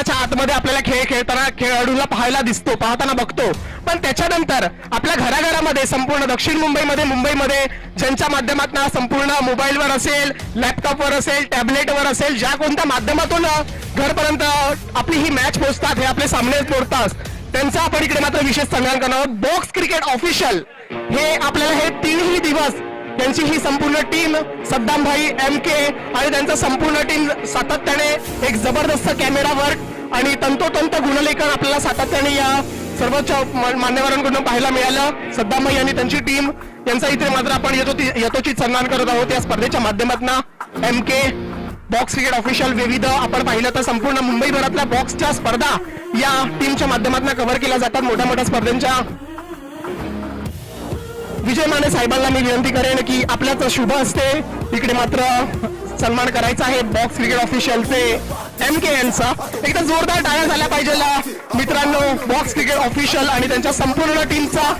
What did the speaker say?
मैदानाच्या आतमध्ये आपल्याला खेळ खेळताना खेळाडूला पाहताना बघतो, पण त्याच्यानंतर आपल्या घराघरामध्ये संपूर्ण दक्षिण मुंबईमध्ये ज्यांच्या माध्यमातून संपूर्ण मोबाईलवर असेल, लॅपटॉपवर असेल, टॅबलेटवर असेल, ज्या कोणत्या माध्यमातून घरपर्यंत आपली ही मॅच पोहोचतात, हे आपले सामने पोहोचतात, त्यांचा आपण इकडे मात्र विशेष सन्मान करणार आहोत. बॉक्स क्रिकेट ऑफिशियल हे आपल्याला हे 3ही दिवस त्यांची ही संपूर्ण टीम, सद्दाम भाई, MK आणि त्यांचा संपूर्ण टीम सातत्याने एक जबरदस्त कॅमेरा वर्क आणि तंतोतंत गुणलेखन आपल्याला सातत्याने या सर्वोच्च मान्यवरांकडून पाहायला मिळालं. सद्दाम भाई आणि त्यांची टीम यांचा इथे मात्र आपण यथोचित सन्मान करत आहोत. या स्पर्धेच्या माध्यमातून MK बॉक्स क्रिकेट ऑफिशियल विविध आपण पाहिलं तर संपूर्ण मुंबईभरातल्या बॉक्सच्या स्पर्धा या टीमच्या माध्यमातून कव्हर केल्या जातात. मोठ्या मोठ्या स्पर्धांच्या विजय माने साहेबांना मी विनंती करेन की आपल्याच शुभ हस्ते इकडे मात्र सन्मान करायचा आहे बॉक्स क्रिकेट ऑफिशियलचे MK यांचा. एकदा जोरदार टाळ्या झाल्या पाहिजे मित्रांनो बॉक्स क्रिकेट ऑफिशियल आणि त्यांच्या संपूर्ण टीमचा.